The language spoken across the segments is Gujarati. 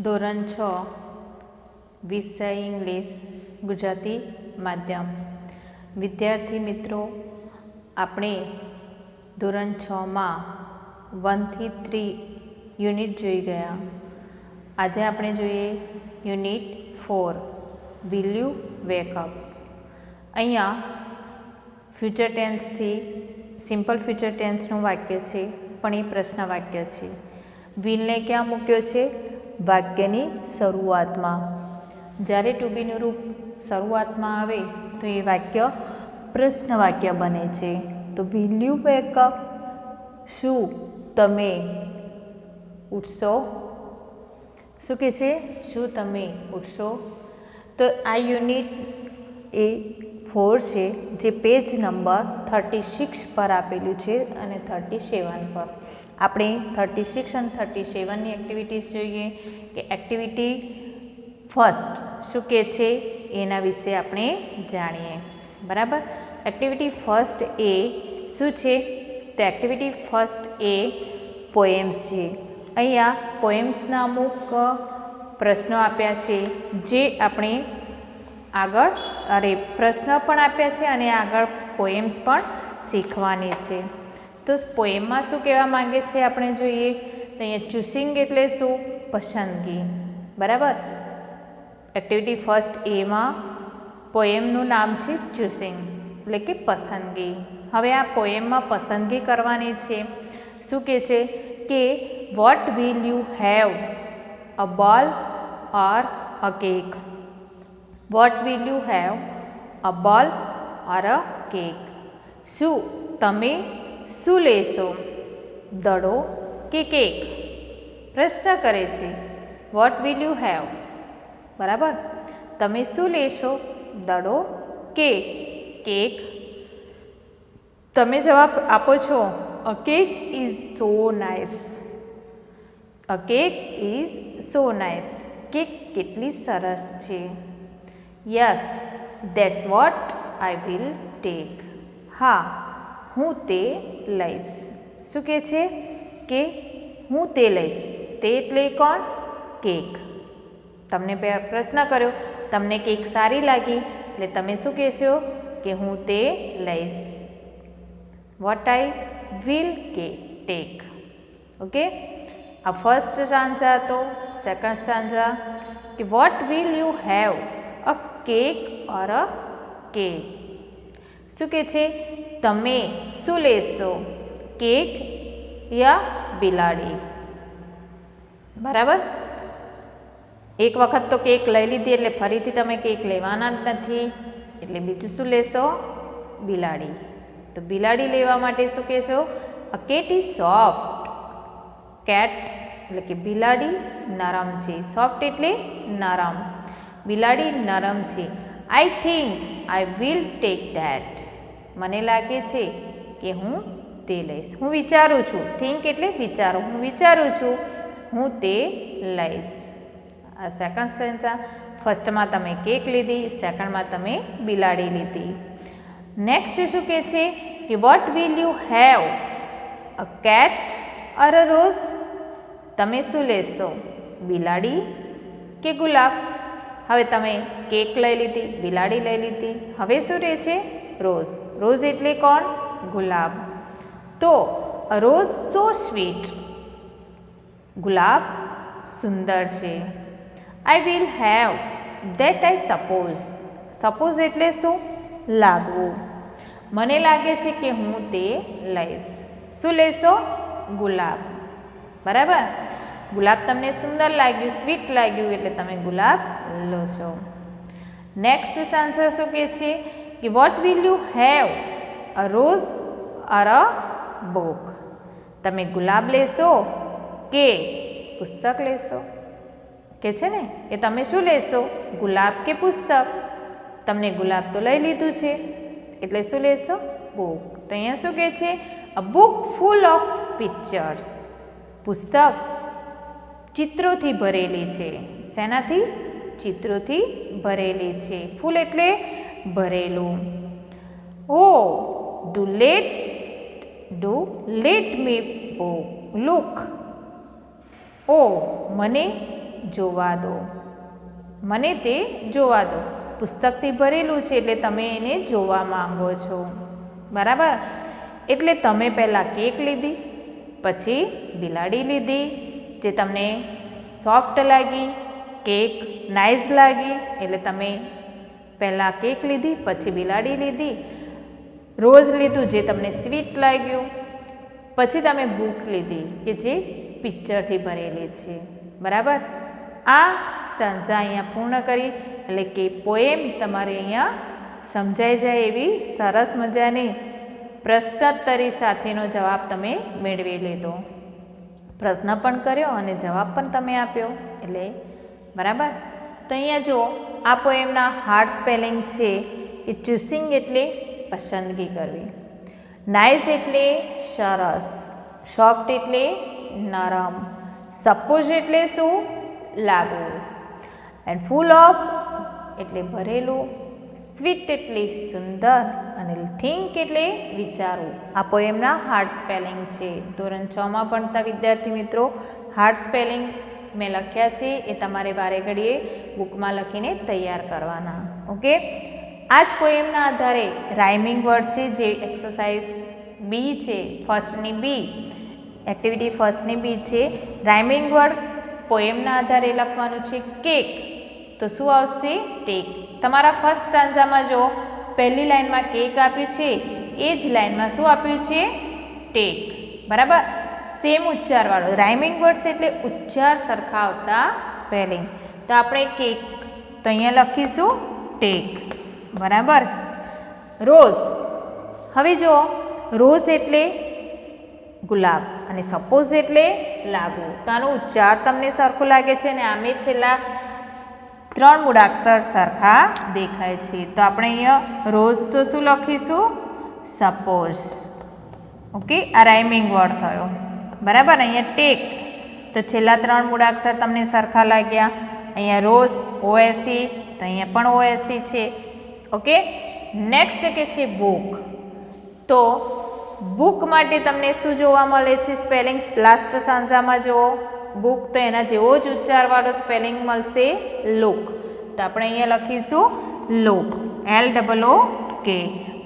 ધોરણ 6 વિષય ઇંગ્લિશ ગુજરાતી માધ્યમ વિદ્યાર્થી મિત્રો, આપણે ધોરણ 6માં 1 થી 3 યુનિટ જોઈ ગયા. આજે આપણે જોઈએ unit 4 will you wake up. અહીંયા ફ્યુચર ટેન્સથી સિમ્પલ ફ્યુચર ટેન્સનું વાક્ય છે, પણ એ પ્રશ્ન વાક્ય છે. વિલને ક્યાં મૂક્યો છે? વાક્યની શરૂઆતમાં. જ્યારે ટુ બીનું રૂપ શરૂઆતમાં આવે તો એ વાક્ય પ્રશ્ન વાક્ય બને છે. તો વિલ યુ વેક અપ, શું તમે ઉઠશો? શું કહે છે? શું તમે ઉઠશો? તો આ યુનિટ એ 4 છે, જે પેજ નંબર 36 પર આપેલું છે અને 37 પર. આપણે 36 અને 37ની એક્ટિવિટીઝ જોઈએ કે એક્ટિવિટી ફર્સ્ટ શું કહે છે એના વિશે આપણે જાણીએ. બરાબર. એક્ટિવિટી ફર્સ્ટ એ શું છે? તો એક્ટિવિટી ફર્સ્ટ એ પોએમ્સ છે. અહીંયા પોએમ્સના અમુક પ્રશ્નો આપ્યા છે, જે આપણે આગળ પ્રશ્ન પણ આપ્યા છે અને આગળ પોએમ્સ પણ શીખવાની છે. તો પોએમમાં શું કહેવા માંગે છે આપણે જોઈએ. તો અહીંયા ચૂસિંગ એટલે શું? પસંદગી. બરાબર. એક્ટિવિટી ફર્સ્ટ એમાં પોએમનું નામ છે ચૂસિંગ, એટલે કે પસંદગી. હવે આ પોએમમાં પસંદગી કરવાની છે. શું કહે છે કે what will you have, a ball or a cake? What will you have, a ball or a cake? શું તમે શું લેશો, દડો કે કેક? પ્રશ્ન કરે છે. વોટ વિલ યુ હેવ, બરાબર. તમે શું લેશો, દડો કે કેક? તમે જવાબ આપો છો, a cake is so nice. A cake is so nice. Cake કેટલી સરસ છે. Yes, that's what I will take. હા, હું તે લઈશ. શું કહે છે કે હું તે લઈશ. તે એટલે કોણ? કેક. તમને પ્રશ્ન કર્યો, તમને કેક સારી લાગી, એટલે તમે શું કહેશો કે હું તે લઈશ. What I will take. Okay. આ ફર્સ્ટ સ્ટાન્ઝા હતો. સેકન્ડ સ્ટાન્ઝા કે what will you have, a cake or a cake? શું કહે છે? તમે શું લેશો, કેક યા બિલાડી? બરાબર. એક વખત તો કેક લઈ લીધી એટલે ફરીથી તમે કેક લેવાના જ નથી, એટલે બીજું શું લેશો? બિલાડી. તો બિલાડી લેવા માટે શું કહેશો? A cat is soft. Cat એટલે કે બિલાડી નરમ છે. સોફ્ટ એટલે નરમ. બિલાડી નરમ છે. I think I will take that. મને લાગે છે કે હું તે લઈશ. હું વિચારું છું. થિંક એટલે વિચારો. હું વિચારું છું હું તે લઈશ. આ સેકન્ડ સેન્સા. ફર્સ્ટમાં તમે કેક લીધી, સેકન્ડમાં તમે બિલાડી લીધી. નેક્સ્ટ શું કહે છે કે what will you have, a cat or a rose? તમે શું લેશો, બિલાડી કે ગુલાબ? હવે તમે કેક લઈ લીધી, બિલાડી લઈ લીધી, હવે શું રહે છે? રોઝ. રોઝ એટલે કોણ? ગુલાબ. તો રોઝ સો સ્વીટ. ગુલાબ સુંદર છે. I will have that I suppose. Suppose એટલે શું? લાગવું. મને લાગે છે કે હું તે લઈશ. શું લેશો? ગુલાબ. બરાબર. ગુલાબ તમને સુંદર લાગ્યું, સ્વીટ લાગ્યું, એટલે તમે ગુલાબ લો છો. નેક્સ્ટ આન્સર શું કહે છે કે what will you have, a rose or a book? તમે ગુલાબ લેશો કે પુસ્તક લેશો? કે છે ને કે તમે શું લેશો, ગુલાબ કે પુસ્તક? તમને ગુલાબ તો લઈ લીધું છે, એટલે શું લેશો? બુક. તો અહીંયા શું કહે છે? અ બુક ફૂલ ઓફ પિક્ચર્સ. પુસ્તક ચિત્રોથી ભરેલી છે. શેનાથી? ચિત્રોથી ભરેલી છે. ફૂલ એટલે ભરેલું. ઓ ડુ લેટ મી લુક. ઓ મને જોવા દો. મને તે જોવા દો. પુસ્તકથી ભરેલું છે એટલે તમે એને જોવા માંગો છો. બરાબર. એટલે તમે પહેલાં કેક લીધી, પછી બિલાડી લીધી જે તમને સોફ્ટ લાગી, કેક નાઇસ લાગી એટલે તમે પહેલાં કેક લીધી, પછી બિલાડી લીધી. રોઝ લીધું જે તમને સ્વીટ લાગ્યું, પછી તમે બુક લીધી કે જે પિક્ચરથી ભરેલી છે. બરાબર. આ સ્ટાન્ઝા અહીંયા પૂર્ણ કરી એટલે કે પોએમ તમારે અહીંયા સમજાઈ જાય એવી સરસ મજાની પ્રશ્નોત્તરી સાથેનો જવાબ તમે મેળવી લીધો. પ્રશ્ન પણ કર્યો અને જવાબ પણ તમે આપ્યો એટલે બરાબર. તો અહીંયા જો આ પોએમના હાર્ડ સ્પેલિંગ છે કે ચૂસિંગ એટલે પસંદગી કરવી, નાઇસ એટલે સરસ, સોફ્ટ એટલે નરમ, સપોઝ એટલે શું લાગવું, એન્ડ ફૂલ ઓફ એટલે ભરેલું, સ્વીટ એટલે સુંદર અને થિંક એટલે વિચારવું. આ પોએમના હાર્ડ સ્પેલિંગ છે. ધોરણ 6માં ભણતા વિદ્યાર્થી મિત્રો હાર્ડ સ્પેલિંગ મેં લખ્યા છે એ તમારે વારે ઘડીએ બુકમાં લખીને તૈયાર કરવાના. ઓકે. આ જ પોએમના આધારે રાઇમિંગ વર્ડ છે જે એક્સરસાઇઝ બી છે, ફર્સ્ટની બી, એક્ટિવિટી ફર્સ્ટની બી છે. રાઇમિંગ વર્ડ પોએમના આધારે લખવાનું છે કેક, તો શું આવશે ટેક. તમારા ફર્સ્ટ સ્ટાન્ઝામાં જો પહેલી લાઇનમાં કેક આપ્યું છે એ જ લાઇનમાં શું આપ્યું છે ટેક. બરાબર. સેમ ઉચ્ચારવાળો રાઇમિંગ વર્ડ્સ એટલે ઉચ્ચાર સરખા આવતા સ્પેલિંગ. તો આપણે કેક તો અહીંયા લખીશું ટેક. બરાબર. રોઝ, હવે જો રોઝ એટલે ગુલાબ અને સપોઝ એટલે લાગવું. તો આનો ઉચ્ચાર તમને સરખો લાગે છે અને આમે છેલ્લા 3 મૂળાક્ષર સરખા દેખાય છે. તો આપણે અહીંયા રોઝ તો શું લખીશું સપોઝ. ઓકે. આ રાઇમિંગ વર્ડ થયો. બરાબર. અહીંયા ટેક તો છેલ્લા 3 મૂળાક્ષર તમને સરખા લાગ્યા. અહીંયા રોઝ ઓએસી તો અહીંયા પણ ઓએસી છે. ઓકે. નેક્સ્ટ કે છે બુક. તો બુક માટે તમને શું જોવા મળે છે સ્પેલિંગ લાસ્ટ સાંઝામાં જુઓ. બુક તો એના જેવો જ ઉચ્ચારવાળો સ્પેલિંગ મળશે લુક. તો આપણે અહીંયા લખીશું લુક, LOOK.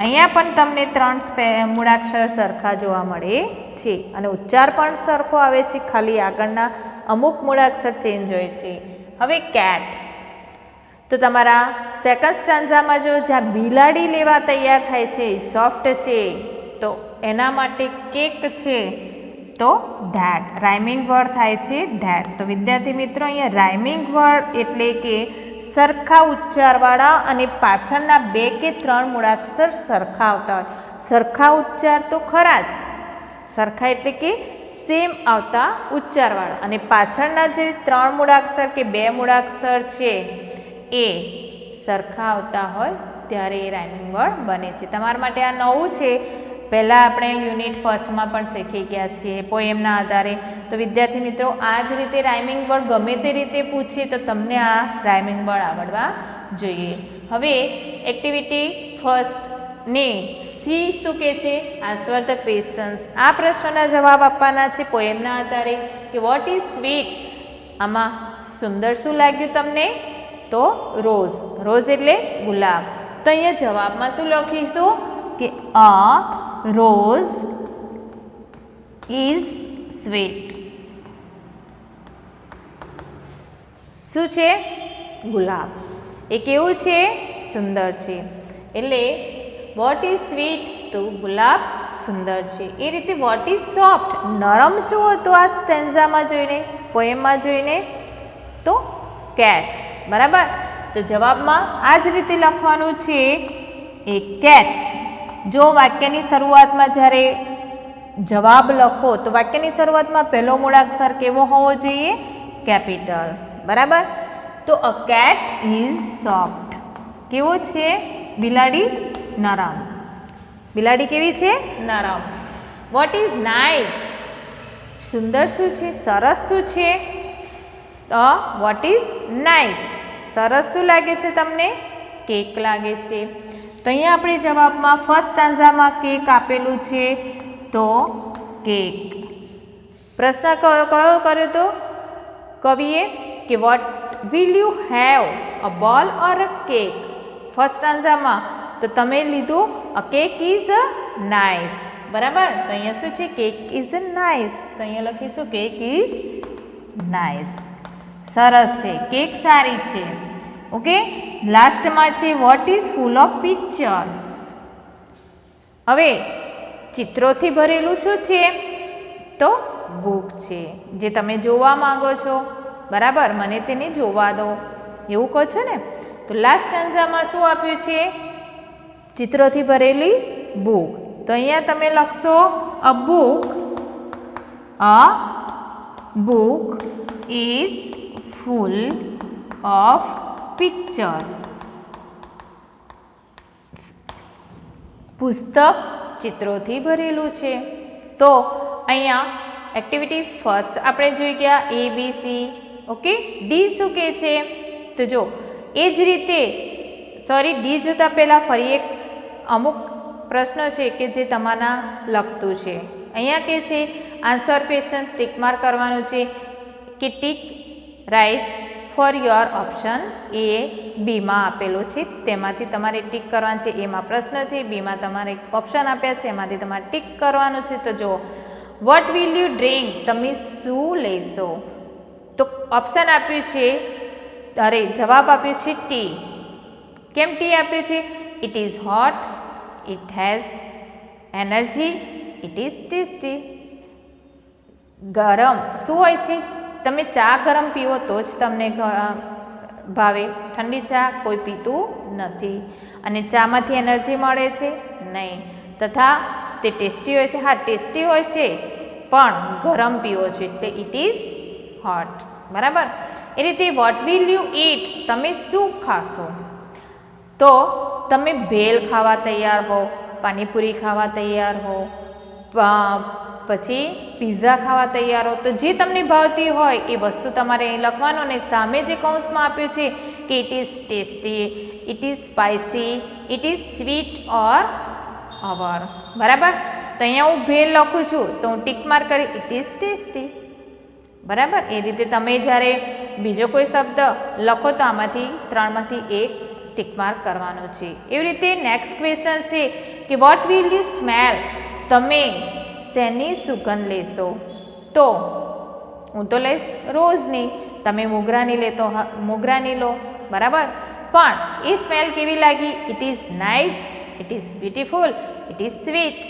અહીંયા પણ તમને 3 મૂળાક્ષર સરખા જોવા મળે છે અને ઉચ્ચાર પણ સરખો આવે છે, ખાલી આગળના અમુક મૂળાક્ષર ચેન્જ હોય છે. હવે કેટ, તો તમારા સેકન્ડ સ્ટાન્ઝામાં જો જ્યાં બિલાડી લેવા તૈયાર થાય છે, સોફ્ટ છે, તો એના માટે કેક છે તો ધેટ. રાઇમિંગ વર્ડ થાય છે ધેટ. તો વિદ્યાર્થી મિત્રો અહીંયા રાઇમિંગ વર્ડ એટલે કે સરખા ઉચ્ચારવાળા અને પાછળના 2 કે 3 મૂળાક્ષર સરખા આવતા હોય. સરખા ઉચ્ચાર તો ખરા જ, સરખા એટલે કે સેમ આવતા ઉચ્ચારવાળા અને પાછળના જે 3 મૂળાક્ષર કે 2 મૂળાક્ષર છે એ સરખા આવતા હોય ત્યારે એ રાઇમિંગ વર્ડ બને છે. તમારા માટે આ નવું છે. પહેલાં આપણે યુનિટ ફર્સ્ટમાં પણ શીખી ગયા છીએ પોએમના આધારે. તો વિદ્યાર્થી મિત્રો આ જ રીતે રાઇમિંગ વર્ડ ગમે તે રીતે પૂછીએ તો તમને આ રાઇમિંગ વર્ડ આવડવા જોઈએ. હવે એક્ટિવિટી ફર્સ્ટને સી શું કહે છે આન્સર ધ ક્વેશ્ચન્સ. આ પ્રશ્નના જવાબ આપવાના છે પોએમના આધારે કે વોટ ઇઝ સ્વીટ. આમાં સુંદર શું લાગ્યું તમને? તો રોઝ. રોઝ એટલે ગુલાબ. તો અહીંયા જવાબમાં શું લખીશું કે અ રોઝ ઇઝ સ્વીટ. શું છે? ગુલાબ. એ કેવું છે? સુંદર છે. એટલે વોટ ઇઝ સ્વીટ તો ગુલાબ સુંદર છે. એ રીતે વોટ ઇઝ સોફ્ટ, નરમ શું હતું આ સ્ટેન્ઝામાં જોઈને, પોએમમાં જોઈને? તો કેટ. બરાબર. તો જવાબમાં આ જ રીતે લખવાનું છે એ કેટ. જો વાક્યની શરૂઆતમાં જ્યારે જવાબ લખો તો વાક્યની શરૂઆતમાં પહેલો મૂળાક્ષર કેવો હોવો જોઈએ? કેપિટલ. બરાબર. તો અ કેટ ઇઝ સોફ્ટ. કેવો છે? બિલાડી નરમ. બિલાડી કેવી છે? નરમ. What is nice. સુંદર શું છે? સરસ શું છે? તો વોટ ઇઝ નાઇસ. સરસ શું લાગે છે તમને? કેક લાગે છે. તો અહીંયા આપણે જવાબમાં ફર્સ્ટ સ્ટાન્ઝામાં કેક આપેલું છે તો કેક. પ્રશ્ન કયો કર્યો તો કવિએ? કે what will you have, a ball or a cake? First આન્સરમાં તો તમે લીધું અ કેક ઇઝ નાઇસ, બરાબર. તો અહીંયા શું છે? Cake is nice. તો અહીંયા લખીશું કેક ઇઝ નાઇસ. સરસ છે, કેક સારી છે. ઓકે, લાસ્ટમાં છે what is full of picture. હવે ચિત્રોથી ભરેલું શું છે? તો બુક છે, જે તમે જોવા માંગો છો, બરાબર. મને તેને જોવા દો એવું કહો છો ને. તો લાસ્ટ આન્સરમાં શું આપ્યું છે? ચિત્રોથી ભરેલી બુક. તો અહીંયા તમે લખશો અ book is full of picture. પુસ્તક ચિત્રોથી ભરેલું છે. તો અહીંયા એક્ટિવિટી ફર્સ્ટ આપણે જોઈ ગયા A B C. Okay, D શું કહે છે? તો જો એ જ રીતે ડી જોતા પહેલાં ફરી એક અમુક પ્રશ્નો છે કે જે તમારા લખતું છે. અહીંયા કે છે આન્સર ક્વેશ્ચન ટીક માર્ક કરવાનું છે કે tick right for your option A બીમાં આપેલું છે, તેમાંથી તમારે ટીક કરવાનું છે. એમાં પ્રશ્ન છે, બીમાં તમારે ઓપ્શન આપ્યા છે, એમાંથી તમારે ટીક કરવાનું છે. તો જુઓ, વોટ વિલ યુ ડ્રિંક? તમે શું લેશો? તો ઓપ્શન આપ્યું છે, જવાબ આપ્યો છે ટી. કેમ ટી આપ્યું છે? It is hot, it has energy, it is tasty. ગરમ શું હોય છે? તમે ચા ગરમ પીવો તો જ તમને ભાવે. ઠંડી ચા કોઈ પીતું નથી. અને ચામાંથી એનર્જી મળે છે? નહીં. તથા તે ટેસ્ટી હોય છે? હા, ટેસ્ટી હોય છે, પણ ગરમ પીવો છે એટલે ઇટ ઇઝ હોટ, બરાબર. એ રીતે વોટ વિલ યુ ઈટ? તમે શું ખાશો? તો તમે ભેલ ખાવા તૈયાર હો, પાણીપુરી ખાવા તૈયાર હો, પછી પિઝા ખાવા તૈયાર હો, તો જે તમને ભાવતી હોય એ વસ્તુ તમારે અહીં લખવાનું. ને સામે જે કૌંસમાં આપ્યું છે કે it is tasty, it is spicy, it is sweet or sour, બરાબર. તો અહીંયા હું ભેલ લખું છું તો હું ટીક માર્ક કરી ઇટ ઇઝ ટેસ્ટી, બરાબર. એ રીતે તમે જ્યારે બીજો કોઈ શબ્દ લખો તો આમાંથી ત્રણમાંથી એક ટીક માર્ક કરવાનું છે. એવી રીતે નેક્સ્ટ ક્વેશ્ચન છે કે વોટ વિલ યુ સ્મેલ? તમે શેની સુગંધ લેશો? તો હું તો લઈશ રોઝની, તમે મોગરાની લેતો મોગરાની લો, બરાબર. પણ એ સ્મેલ કેવી લાગી? It is nice, it is beautiful, it is sweet.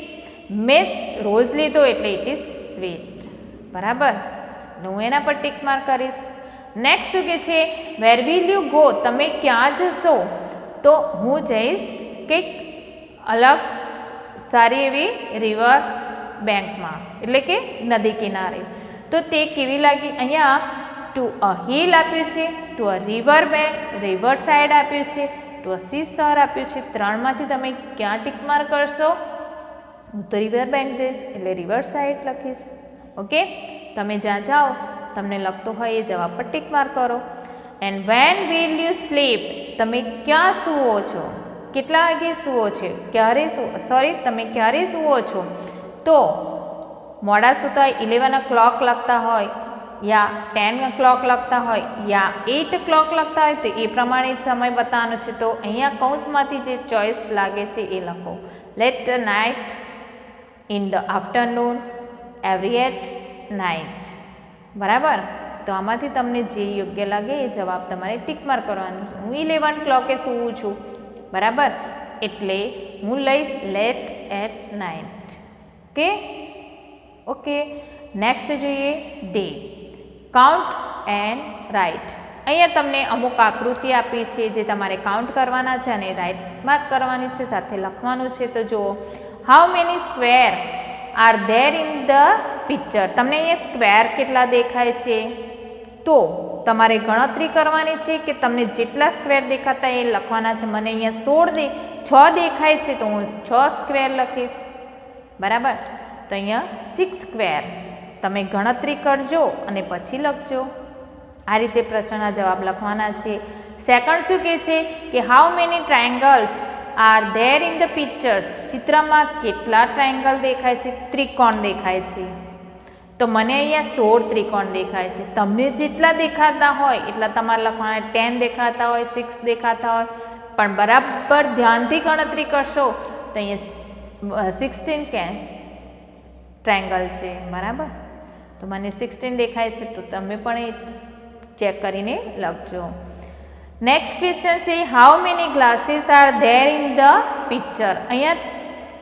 મેં રોઝ લીધો એટલે ઇટ ઇઝ સ્વીટ, બરાબર. હું એના પર ટીક માર્ક કરીશ. નેક્સ્ટ શું કે છે? Where will you go? તમે ક્યાં જશો? તો હું જઈશ કંઈક અલગ સારી એવી રિવર બેંકમાં, એટલે કે નદી કિનારે. તો તે કેવી લાગી? અહીંયા ટુ અ હિલ આપ્યું છે, to a river bank, river side આપ્યું છે, ટુ અ સી શોર આપ્યું છે. ત્રણમાંથી તમે ક્યાં ટીક માર્ક કરશો? હું તો રિવર બેંક જઈશ એટલે રિવર સાઇડ લખીશ. ઓકે, તમે જ્યાં જાઓ તમને લગતું હોય એ જવાબ પર ટીક માર્ક કરો. And when will you slip? તમે ક્યાં સૂવો છો? કેટલા વાગે સૂવો છો? તમે ક્યારે સૂવો છો? તો મોડા સૂતા હોય 11 o'clock લખતા હોય, યા 10 o'clock લખતા હોય, યા 8 o'clock લખતા હોય, તો એ પ્રમાણે સમય બતાવવાનો છે. તો અહીંયા કૌંસમાંથી જે ચોઈસ લાગે છે એ લખો. Late night, in the afternoon, every at night, બરાબર. તો આમાંથી તમને જે યોગ્ય લાગે એ જવાબ તમારે ટીક માર્ક કરવાનો છે. હું 11 o'clock સૂવું છું, બરાબર, એટલે હું લઈશ late at night. Okay. Next જોઈએ ડે. Count and write. અહીંયા તમને અમુક આકૃતિ આપી છે જે તમારે કાઉન્ટ કરવાના છે અને રાઇટ માર્ક કરવાની છે, સાથે લખવાનું છે. તો જુઓ, how many square are there in the picture? તમને અહીંયા સ્ક્વેર કેટલા દેખાય છે? તો તમારે ગણતરી કરવાની છે કે તમને જેટલા સ્ક્વેર દેખાતા એ લખવાના છે. મને અહીંયા 6 દેખાય છે તો હું 6 સ્ક્વેર લખીશ, બરાબર. તો અહીંયા 6 સ્ક્વેર. તમે ગણતરી કરજો અને પછી લખજો. આ રીતે પ્રશ્નના જવાબ લખવાના છે. સેકન્ડ શું કહે છે કે how many triangles are there in the pictures? ચિત્રમાં કેટલા ટ્રાયંગલ દેખાય છે? ત્રિકોણ દેખાય છે. તો મને અહીંયા 16 ત્રિકોણ દેખાય છે. તમને જેટલા દેખાતા હોય એટલા તમારે લખવાના. 10 દેખાતા હોય, 6 દેખાતા હોય, પણ બરાબર ધ્યાનથી ગણતરી કરશો તો અહીંયા 16 ટ્રાયંગલ છે. બરાબર, તો મને 16 દેખાય છે, તો તમે પણ એ ચેક કરીને લખજો. નેક્સ્ટ ક્વેશ્ચન છે, how many glasses are there in the picture. અહીંયા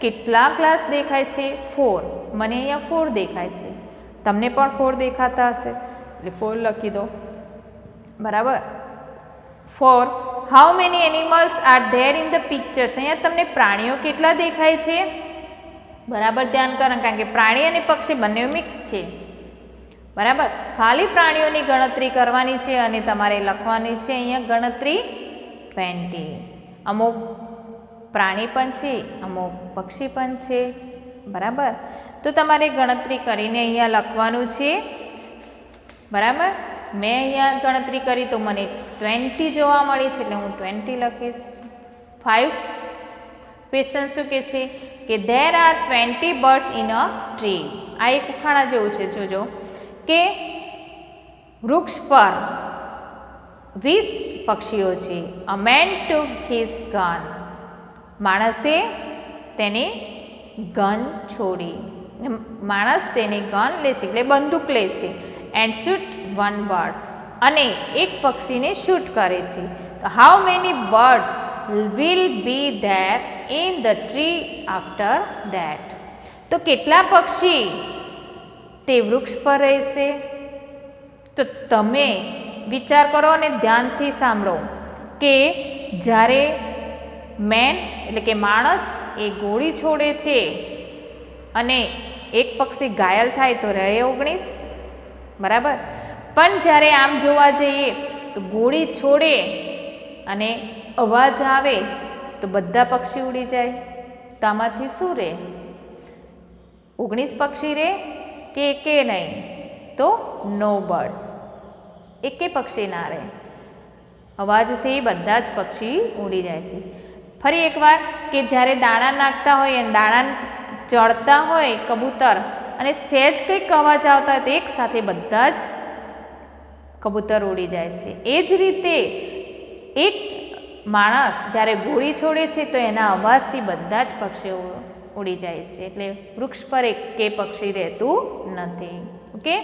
કેટલા ગ્લાસ દેખાય છે? 4. મને અહીંયા 4 દેખાય છે. તમને પણ 4 દેખાતા હશે એટલે 4 લખી દો. બરાબર. 4. How many animals are there in the pictures. અહીંયા તમને પ્રાણીઓ કેટલા દેખાય છે? બરાબર ધ્યાન કરો, કારણ કે પ્રાણી અને પક્ષી બંને મિક્સ છે. બરાબર, ખાલી પ્રાણીઓની ગણતરી કરવાની છે અને તમારે લખવાની છે અહીંયા ગણતરી 20. અમુક પ્રાણી પણ છે, અમુક પક્ષી પણ છે. બરાબર, તો તમારે ગણતરી કરીને અહીંયા લખવાનું છે. બરાબર, મેં અહીંયા ગણતરી કરી તો મને 20 જોવા મળી છે એટલે હું 20 લખીશ. 5 ક્વેશ્ચન શું કે છે કે there are 20 birds in a tree. આ એક ઉખાણા જેવું છે. જોજો કે વૃક્ષ પર 20 પક્ષીઓ છે. અ મેન ટુક હિઝ ગન. માણસે તેની ગન છોડી. માણસ તેની ગન લે છે એટલે બંદૂક લે છે. And shoot one bird. અને એક પક્ષીને શૂટ કરે છે. તો how many birds will be there in the tree after that. તો કેટલા પક્ષી તે વૃક્ષ પર રહેશે? તો તમે વિચાર કરો અને ધ્યાનથી સાંભળો કે જ્યારે મેન એટલે કે માણસ એ ગોળી છોડે છે અને એક પક્ષી ઘાયલ થાય તો રહે 19. બરાબર, પણ જ્યારે આમ જોવા જઈએ તો ગોળી છોડે અને અવાજ આવે તો બધા પક્ષી ઉડી જાય. તો આમાંથી શું રહે? 19 પક્ષી રહે કે એકે નહીં? તો નો બર્ડ્સ. એકે પક્ષી ના રહે. અવાજથી બધા જ પક્ષી ઉડી જાય છે. ફરી એકવાર કે જ્યારે દાણા નાખતા હોય અને દાણા ચડતા હોય કબૂતર અને સહેજ કંઈક અવાજ આવતા હોય તો એક સાથે બધા જ કબૂતર ઉડી જાય છે. એ જ રીતે એક માણસ જ્યારે ગોળી છોડે છે તો એના અવાજથી બધા જ પક્ષીઓ ઉડી જાય છે. એટલે વૃક્ષ પર એકે પક્ષી રહેતું નથી. ઓકે,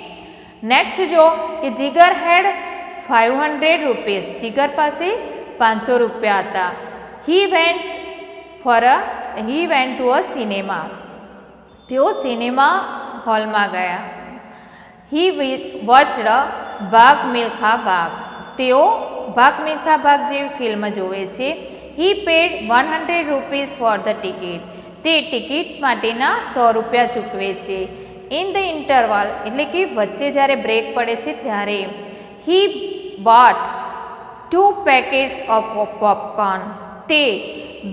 નેક્સ્ટ જો કે જીગર હેડ 500 રૂપીસ. જીગર પાસે 500 રૂપિયા હતા. He went to a cinema. તેઓ સિનેમા હોલમાં ગયા. હી વોચડ ભાગ મિલ્ખા ભાગ. તેઓ ભાગ મિલ્ખા ભાગ જેવી ફિલ્મ જોવે છે. He paid 100 rupees for the ticket. તે ટિકિટ માટેના 100 રૂપિયા ચૂકવે છે. ઇન ધ ઇન્ટરવલ એટલે કે વચ્ચે જ્યારે બ્રેક પડે છે ત્યારે he bought 2 packets of popcorn. તે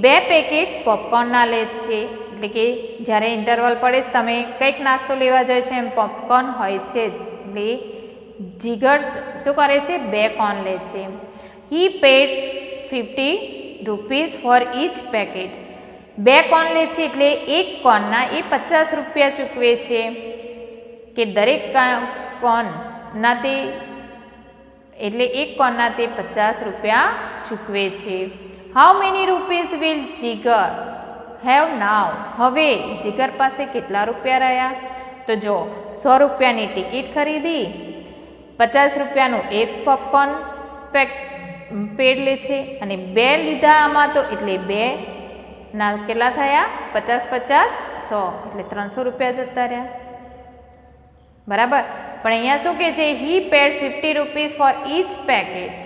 2 પેકેટ પોપકોર્નના લે છે. એટલે કે જ્યારે ઇન્ટરવલ પડે છે તમે કંઈક નાસ્તો લેવા જાય છે એમ પોપકોર્ન હોય છે જ. એટલે જીગર શું કરે છે? 2 કોર્ન લે છે. He paid 50 rupees for each packet. 2 corn લે છે એટલે એક કોર્નના એ 50 રૂપિયા ચૂકવે છે. કે દરેક કોર્નના તે એટલે એક કોર્નના તે 50 રૂપિયા ચૂકવે છે. How many rupees will Jigar have now. હવે જીગર પાસે કેટલા રૂપિયા રહ્યા? તો જો 100 રૂપિયાની ટિકિટ ખરીદી, 50 રૂપિયાનું એક પોપકોર્ન પેડ લે છે અને 2 લીધા આમાં તો એટલે 2 ના કેટલા થયા? 50 50 100 એટલે 300 રૂપિયા જતા રહ્યા. બરાબર, પણ અહીંયા શું કહે છે? He paid 50 rupees for each packet.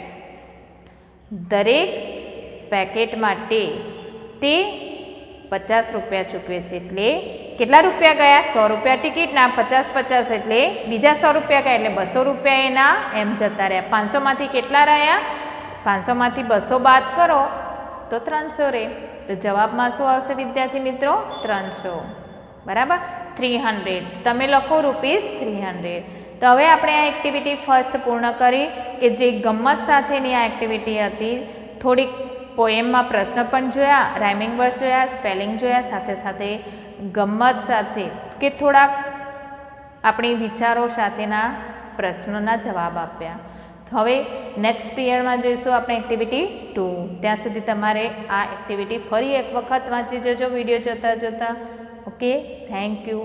દરેક પેકેટ માટે તે 50 રૂપિયા ચૂકવે છે. એટલે કેટલા રૂપિયા ગયા? 100 રૂપિયા ટિકિટના, 50 50 એટલે બીજા 100 રૂપિયા ગયા એટલે 200 રૂપિયા એના એમ જતા રહ્યા. 500માંથી કેટલા રહ્યા? 500માંથી 200 બાદ કરો તો 300 રહે. તો જવાબમાં શું આવશે વિદ્યાર્થી મિત્રો? 300. બરાબર, 300. તમે લખો રૂપીસ 300. તો હવે આપણે આ એક્ટિવિટી ફર્સ્ટ પૂર્ણ કરી કે જે ગમ્મત સાથેની આ એક્ટિવિટી હતી. થોડીક પોએમમાં પ્રશ્ન પણ જોયા, રાઇમિંગ વર્ડ્સ જોયા, સ્પેલિંગ જોયા, સાથે સાથે ગમ્મત સાથે કે થોડાક આપણી વિચારો સાથેના પ્રશ્નોના જવાબ આપ્યા. હવે નેક્સ્ટ પિરિયડમાં જોઈશું આપણે એક્ટિવિટી 2. ત્યાં સુધી તમારે આ એક્ટિવિટી ફરી એક વખત વાંચી જજો વિડીયો જોતાં. Okay, thank you.